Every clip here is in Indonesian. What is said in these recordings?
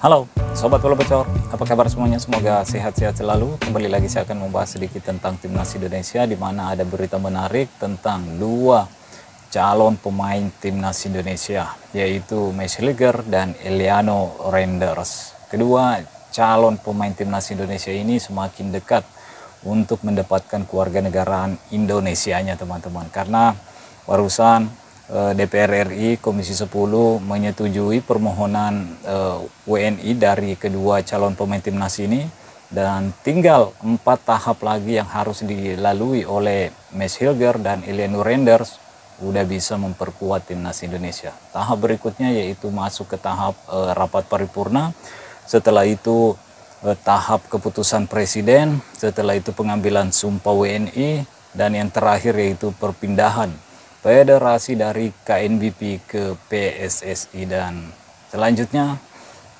Halo Sobat Bola Bocor, apa kabar semuanya? Semoga sehat-sehat selalu. Kembali lagi saya akan membahas sedikit tentang Timnas Indonesia, di mana ada berita menarik tentang dua calon pemain Timnas Indonesia, yaitu Messi Hilger dan Eliano Reinders. Kedua calon pemain Timnas Indonesia ini semakin dekat untuk mendapatkan kewarganegaraan Indonesianya, teman-teman, karena barusan DPR RI Komisi 10 menyetujui permohonan WNI dari kedua calon pemain timnas ini, dan tinggal 4 tahap lagi yang harus dilalui oleh Messi Hilger dan Eliano Reinders udah bisa memperkuat timnas Indonesia. Tahap berikutnya yaitu masuk ke tahap rapat paripurna, setelah itu tahap keputusan presiden, setelah itu pengambilan sumpah WNI, dan yang terakhir yaitu perpindahan federasi dari KNBP ke PSSI, dan selanjutnya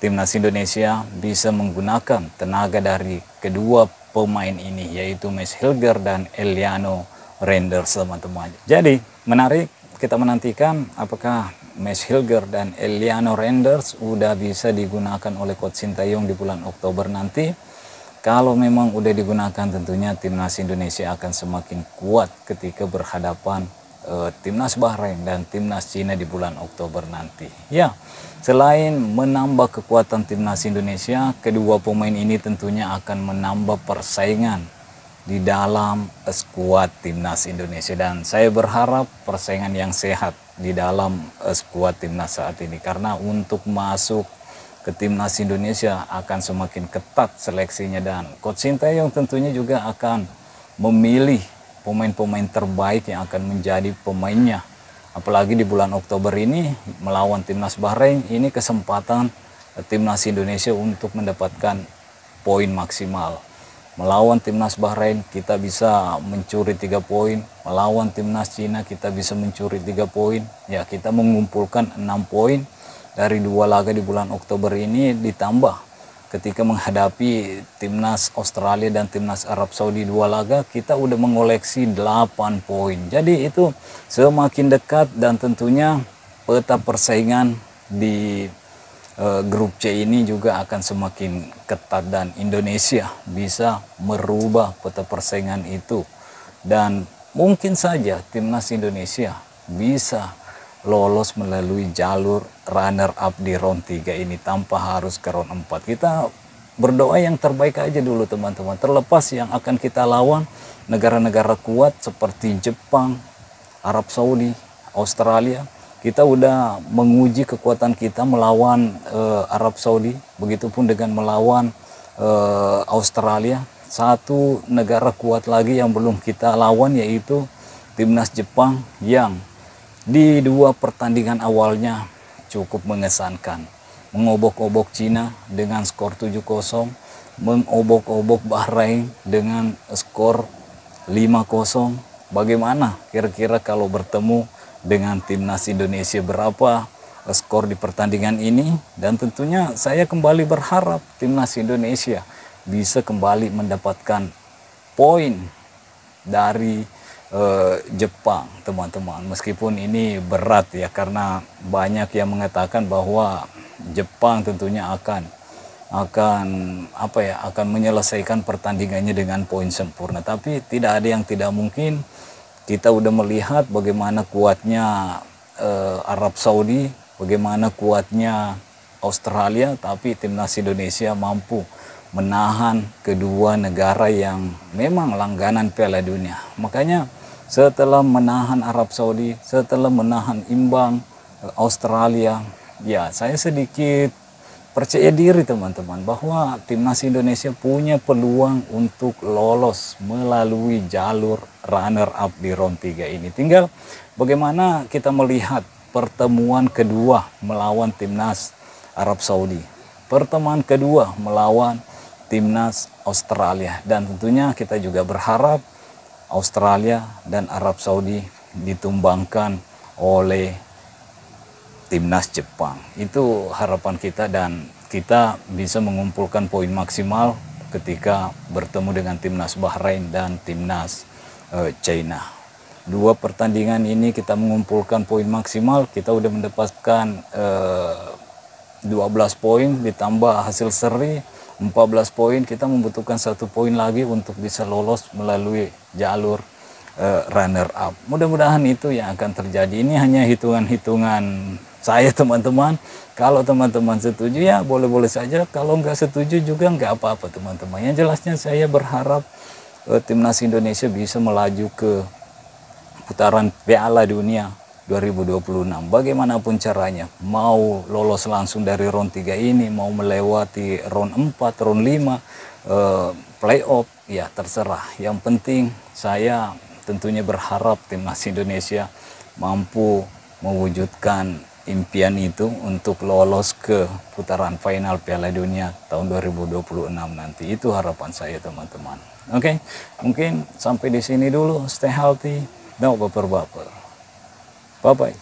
timnas Indonesia bisa menggunakan tenaga dari kedua pemain ini, yaitu Messi Hilger dan Eliano Reinders, teman-teman. Jadi menarik, kita menantikan apakah Messi Hilger dan Eliano Reinders udah bisa digunakan oleh Coach Sintayong di bulan Oktober nanti. Kalau memang udah digunakan, tentunya timnas Indonesia akan semakin kuat ketika berhadapan timnas Bahrain dan timnas Cina di bulan Oktober nanti. Ya, selain menambah kekuatan timnas Indonesia, kedua pemain ini tentunya akan menambah persaingan di dalam skuad timnas Indonesia, dan saya berharap persaingan yang sehat di dalam skuad timnas saat ini, karena untuk masuk ke timnas Indonesia akan semakin ketat seleksinya, dan Coach Sintayong tentunya juga akan memilih pemain-pemain terbaik yang akan menjadi pemainnya. Apalagi di bulan Oktober ini melawan timnas Bahrain, ini kesempatan timnas Indonesia untuk mendapatkan poin maksimal. Melawan timnas Bahrain kita bisa mencuri 3 poin, melawan timnas Cina kita bisa mencuri 3 poin. Ya, kita mengumpulkan 6 poin dari 2 laga di bulan Oktober ini, ditambah ketika menghadapi timnas Australia dan timnas Arab Saudi 2 laga, kita udah mengoleksi 8 poin. Jadi itu semakin dekat, dan tentunya peta persaingan di grup C ini juga akan semakin ketat, dan Indonesia bisa merubah peta persaingan itu, dan mungkin saja timnas Indonesia bisa lolos melalui jalur runner up di round 3 ini tanpa harus ke round 4. Kita berdoa yang terbaik aja dulu, teman-teman. Terlepas yang akan kita lawan negara-negara kuat seperti Jepang, Arab Saudi, Australia. Kita udah menguji kekuatan kita melawan Arab Saudi, begitupun dengan melawan Australia. Satu negara kuat lagi yang belum kita lawan yaitu timnas Jepang, yang di 2 pertandingan awalnya cukup mengesankan. Mengobok-obok Cina dengan skor 7-0, mengobok-obok Bahrain dengan skor 5-0. Bagaimana kira-kira kalau bertemu dengan timnas Indonesia, berapa skor di pertandingan ini? Dan tentunya saya kembali berharap timnas Indonesia bisa kembali mendapatkan poin dari Jepang, teman-teman. Meskipun ini berat ya, karena banyak yang mengatakan bahwa Jepang tentunya akan menyelesaikan pertandingannya dengan poin sempurna, tapi tidak ada yang tidak mungkin. Kita udah melihat bagaimana kuatnya Arab Saudi, bagaimana kuatnya Australia, tapi timnas Indonesia mampu menahan kedua negara yang memang langganan Piala Dunia. Makanya setelah menahan Arab Saudi, setelah menahan imbang Australia, ya saya sedikit percaya diri, teman-teman, bahwa timnas Indonesia punya peluang untuk lolos melalui jalur runner up di round 3 ini. Tinggal bagaimana kita melihat pertemuan kedua melawan timnas Arab Saudi, pertemuan kedua melawan timnas Australia, dan tentunya kita juga berharap Australia dan Arab Saudi ditumbangkan oleh timnas Jepang. Itu harapan kita, dan kita bisa mengumpulkan poin maksimal ketika bertemu dengan timnas Bahrain dan timnas China. 2 pertandingan ini kita mengumpulkan poin maksimal, kita udah mendapatkan 12 poin ditambah hasil seri 14 poin, kita membutuhkan 1 poin lagi untuk bisa lolos melalui jalur runner up. Mudah-mudahan itu yang akan terjadi. Ini hanya hitungan-hitungan saya teman-teman. Kalau teman-teman setuju ya boleh-boleh saja, kalau nggak setuju juga nggak apa-apa teman-teman. Yang jelasnya saya berharap timnas Indonesia bisa melaju ke putaran Piala Dunia 2026. Bagaimanapun caranya, mau lolos langsung dari round 3 ini, mau melewati round 4, round 5, playoff, ya terserah. Yang penting saya tentunya berharap timnas Indonesia mampu mewujudkan impian itu untuk lolos ke putaran final Piala Dunia tahun 2026 nanti. Itu harapan saya teman-teman. Oke, mungkin sampai di sini dulu. Stay healthy, no baper-baper. Bye-bye.